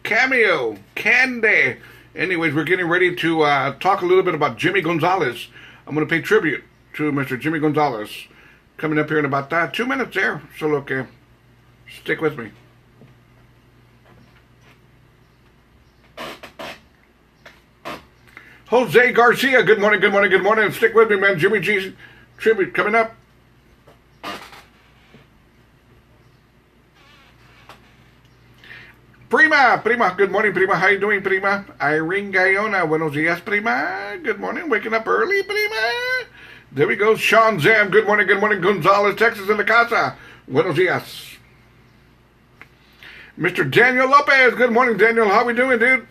Cameo, Candy. Anyways, we're getting ready to talk a little bit about Jimmy Gonzalez. I'm going to pay tribute to Mr. Jimmy Gonzalez. Coming up here in about 2 minutes there. So look, stick with me. Jose Garcia, good morning, good morning, good morning. Stick with me, man. Jimmy G's tribute coming up. Prima, good morning, Prima. How you doing, Prima? Irene Gayona, buenos dias, Prima. Good morning, waking up early, Prima. There we go. Sean Zam, good morning, Gonzalez, Texas in the casa. Buenos dias. Mr. Daniel Lopez, good morning, Daniel. How we doing, dude?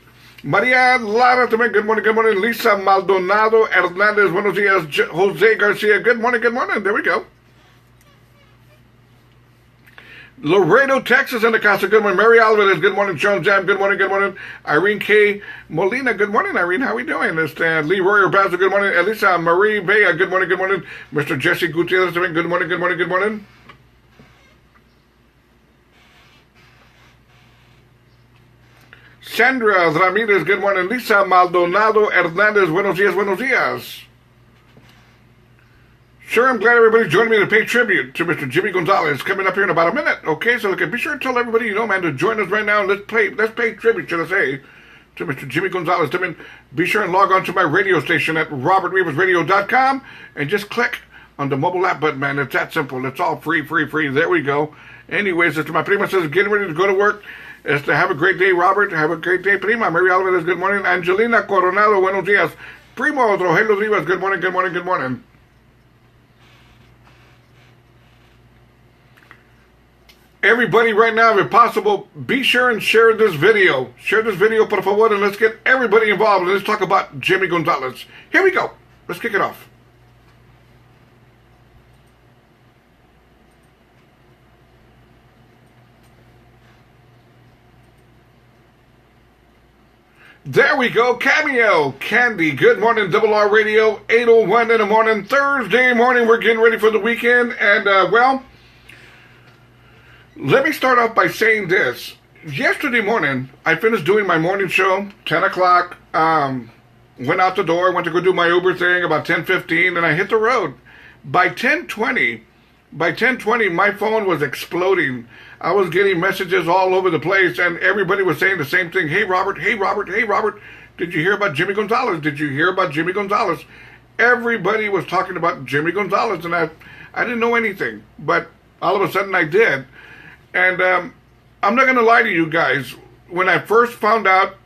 Maria Lara, good morning, Lisa Maldonado Hernandez, buenos dias. Jose Garcia, good morning, there we go. Laredo, Texas in the casa, good morning. Mary Alvarez, good morning. Sean Jam, good morning. Irene K. Molina, good morning, Irene, how we doing? Leroy Urbazo, good morning. Elisa Marie Vega, good morning. Mr. Jesse Gutierrez, good morning. Sandra Ramirez, good morning. Lisa Maldonado Hernandez, buenos dias. Sure, I'm glad everybody's joining me to pay tribute to Mr. Jimmy Gonzalez coming up here in about a minute. Okay, so be sure to tell everybody you know, man, to join us right now. And let's pay tribute, should I say, to Mr. Jimmy Gonzalez. Be sure and log on to my radio station at robertrivasradio.com and just click on the mobile app button, man. It's that simple. It's all free. There we go. Anyways, my prima says getting ready to go to work. Have a great day, Robert. Have a great day, Prima. Mary Alvarez, good morning. Angelina Coronado, buenos dias. Primo Rogelio Rivas, good morning. Everybody right now, if possible, be sure and share this video. Share this video, por favor, and let's get everybody involved. Let's talk about Jimmy Gonzalez. Here we go. Let's kick it off. There we go, Cameo, Candy, good morning, Double R Radio, 8:01 in the morning, Thursday morning, we're getting ready for the weekend, and, let me start off by saying this. Yesterday morning, I finished doing my morning show, 10 o'clock, went out the door, went to go do my Uber thing about 10:15, and I hit the road. By 10:20, my phone was exploding. I was getting messages all over the place, and everybody was saying the same thing. Hey, Robert, did you hear about Jimmy Gonzalez? Everybody was talking about Jimmy Gonzalez, and I didn't know anything, but all of a sudden I did. And I'm not going to lie to you guys. When I first found out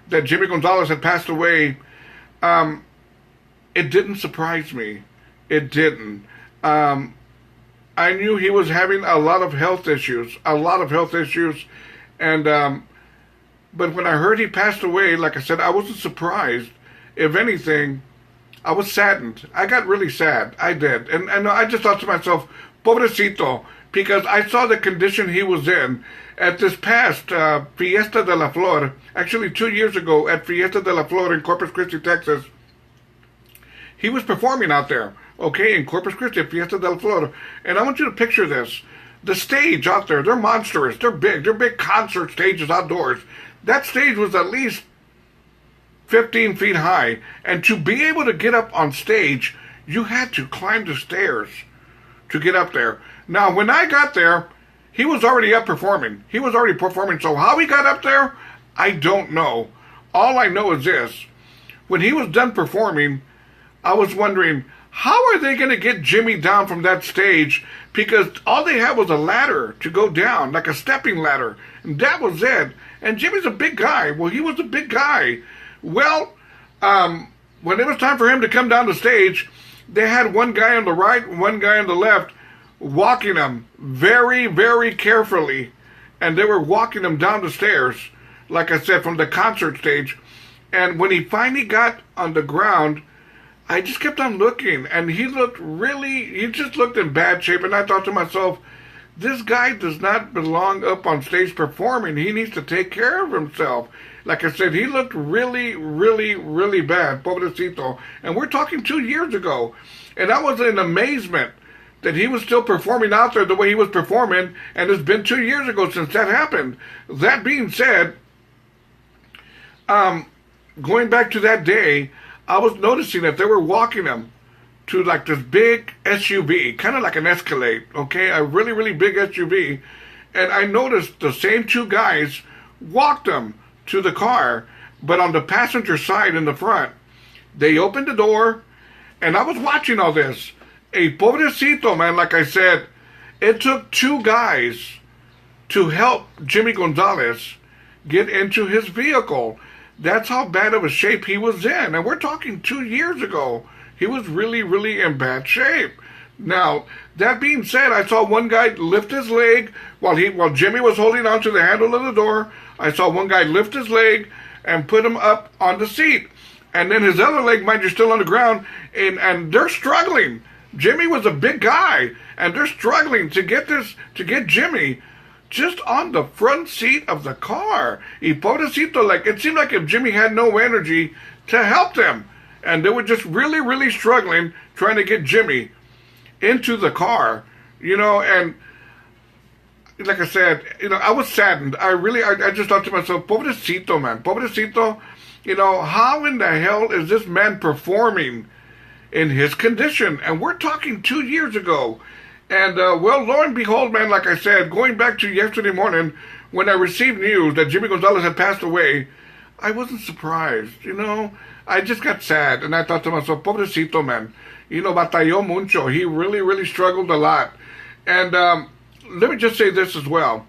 that Jimmy Gonzalez had passed away, it didn't surprise me. It didn't. I knew he was having a lot of health issues, and but when I heard he passed away, like I said, I wasn't surprised. If anything, I was saddened. I got really sad. I did, and I just thought to myself, pobrecito, because I saw the condition he was in at this past Fiesta de la Flor, actually 2 years ago at Fiesta de la Flor in Corpus Christi, Texas. He was performing out there. Okay, in Corpus Christi, Fiesta del Flor. And I want you to picture this. The stage out there, they're monstrous. They're big concert stages outdoors. That stage was at least 15 feet high. And to be able to get up on stage, you had to climb the stairs to get up there. Now, when I got there, he was already up performing. So how he got up there, I don't know. All I know is this. When he was done performing, I was wondering, how are they going to get Jimmy down from that stage? Because all they had was a ladder to go down, like a stepping ladder. And that was it. And Jimmy's a big guy. Well, he was a big guy. Well, when it was time for him to come down the stage, they had one guy on the right, one guy on the left, walking him very, very carefully. And they were walking him down the stairs, like I said, from the concert stage. And when he finally got on the ground, I just kept on looking, and he just looked in bad shape, and I thought to myself, this guy does not belong up on stage performing. He needs to take care of himself. Like I said, he looked really, really, really bad, pobrecito. And we're talking 2 years ago, and I was in amazement that he was still performing out there the way he was performing, and it's been 2 years ago since that happened. That being said, Going back to that day, I was noticing that they were walking him to like this big SUV, kind of like an Escalade, okay? A really, really big SUV. And I noticed the same two guys walked him to the car, but on the passenger side in the front. They opened the door, and I was watching all this. A pobrecito, man, like I said, it took two guys to help Jimmy Gonzalez get into his vehicle. That's how bad of a shape he was in. And we're talking 2 years ago. He was really, really in bad shape. Now, that being said, I saw one guy lift his leg while Jimmy was holding on to the handle of the door. I saw one guy lift his leg and put him up on the seat. And then his other leg, mind you, still on the ground, and they're struggling. Jimmy was a big guy, and they're struggling to get Jimmy just on the front seat of the car. Y pobrecito, like, it seemed like if Jimmy had no energy to help them. And they were just really, really struggling trying to get Jimmy into the car, and like I said, I was saddened. I just thought to myself, pobrecito, man, pobrecito, how in the hell is this man performing in his condition? And we're talking 2 years ago. And, well, lo and behold, man, like I said, going back to yesterday morning, when I received news that Jimmy Gonzalez had passed away, I wasn't surprised, I just got sad, and I thought to myself, pobrecito, man, batalló mucho. He really, really struggled a lot. And let me just say this as well.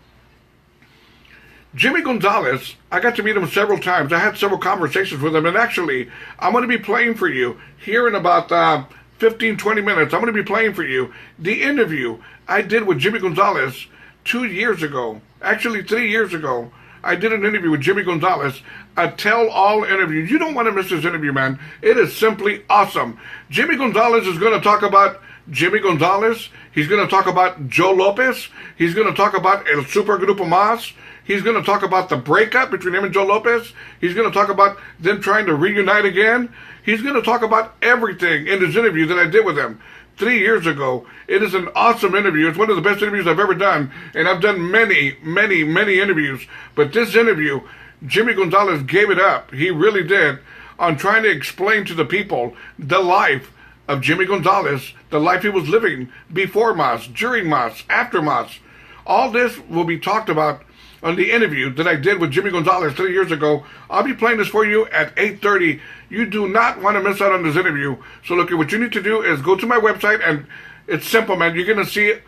Jimmy Gonzalez, I got to meet him several times. I had several conversations with him, and actually, I'm going to be playing for you here in about 15, 20 minutes. I'm going to be playing for you the interview I did with Jimmy Gonzalez 2 years ago. Actually, 3 years ago. I did an interview with Jimmy Gonzalez, a tell-all interview. You don't want to miss this interview, man. It is simply awesome. Jimmy Gonzalez is going to talk about Jimmy Gonzalez. He's going to talk about Joe Lopez. He's going to talk about El Supergrupo Mas. He's going to talk about the breakup between him and Joe Lopez. He's going to talk about them trying to reunite again. He's going to talk about everything in this interview that I did with him 3 years ago. It is an awesome interview. It's one of the best interviews I've ever done, and I've done many, many, many interviews. But this interview, Jimmy Gonzalez gave it up. He really did, on trying to explain to the people the life of Jimmy Gonzalez, the life he was living before Mas, during Mas, after Mas. All this will be talked about on the interview that I did with Jimmy Gonzalez 3 years ago. I'll be playing this for you at 8:30. You do not want to miss out on this interview. So look, what you need to do is go to my website, and it's simple, man. You're going to see it.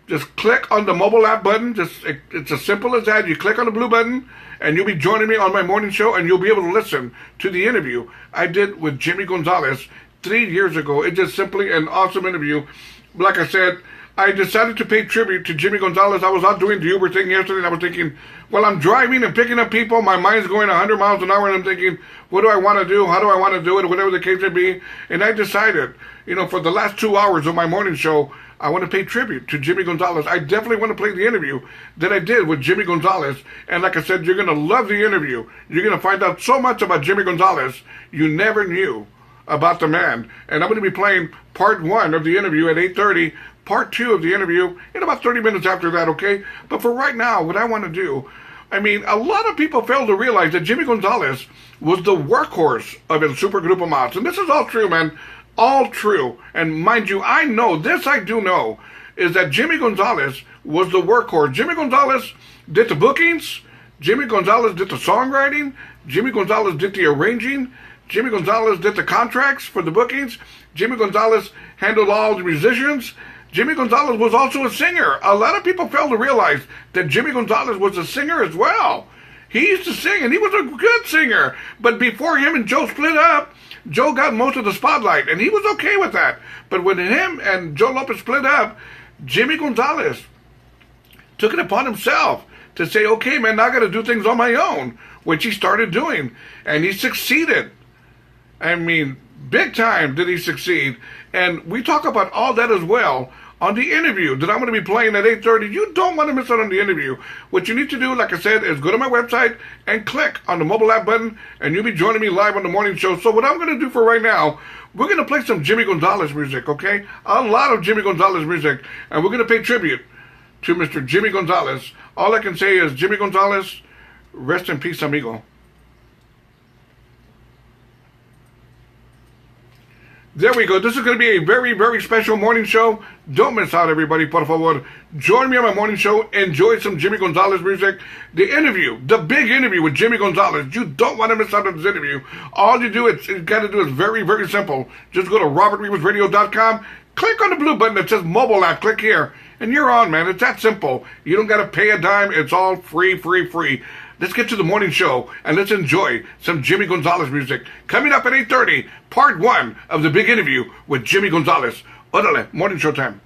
Just click on the mobile app button. It's as simple as that. You click on the blue button, and you'll be joining me on my morning show, and you'll be able to listen to the interview I did with Jimmy Gonzalez 3 years ago. It's just simply an awesome interview. Like I said, I decided to pay tribute to Jimmy Gonzalez. I was out doing the Uber thing yesterday, and I was thinking, well, I'm driving and picking up people. My mind's going 100 miles an hour, and I'm thinking, what do I want to do? How do I want to do it? Whatever the case may be. And I decided, for the last 2 hours of my morning show, I want to pay tribute to Jimmy Gonzalez. I definitely want to play the interview that I did with Jimmy Gonzalez. And like I said, you're going to love the interview. You're going to find out so much about Jimmy Gonzalez you never knew about the man. And I'm going to be playing part 1 of the interview at 8:30. Part 2 of the interview in about 30 minutes after that, okay? But for right now, what I want to do, a lot of people fail to realize that Jimmy Gonzalez was the workhorse of El Supergrupo Mas. And this is all true, man. All true. And mind you, I know, this I do know, is that Jimmy Gonzalez was the workhorse. Jimmy Gonzalez did the bookings. Jimmy Gonzalez did the songwriting. Jimmy Gonzalez did the arranging. Jimmy Gonzalez did the contracts for the bookings. Jimmy Gonzalez handled all the musicians. Jimmy Gonzalez was also a singer. A lot of people fail to realize that Jimmy Gonzalez was a singer as well. He used to sing, and he was a good singer. But before him and Joe split up, Joe got most of the spotlight, and he was okay with that. But when him and Joe Lopez split up, Jimmy Gonzalez took it upon himself to say, okay, man, now I got to do things on my own, which he started doing. And he succeeded. Big time did he succeed. And we talk about all that as well on the interview that I'm going to be playing at 8:30. You don't want to miss out on the interview. What you need to do, like I said, is go to my website and click on the mobile app button, and you'll be joining me live on the morning show. So what I'm going to do for right now, we're going to play some Jimmy Gonzalez music, okay? A lot of Jimmy Gonzalez music, and we're going to pay tribute to Mr. Jimmy Gonzalez. All I can say is, Jimmy Gonzalez, rest in peace, amigo. There we go. This is going to be a very, very special morning show. Don't miss out, everybody. Por favor, join me on my morning show. Enjoy some Jimmy Gonzalez music. The interview, the big interview with Jimmy Gonzalez. You don't want to miss out on this interview. All you got to do is very, very simple. Just go to robertrivasradio.com. Click on the blue button that says mobile app. Click here. And you're on, man. It's that simple. You don't got to pay a dime. It's all free, free, free. Let's get to the morning show and let's enjoy some Jimmy Gonzalez music. Coming up at 8:30, part 1 of the big interview with Jimmy Gonzalez. Órale, morning show time.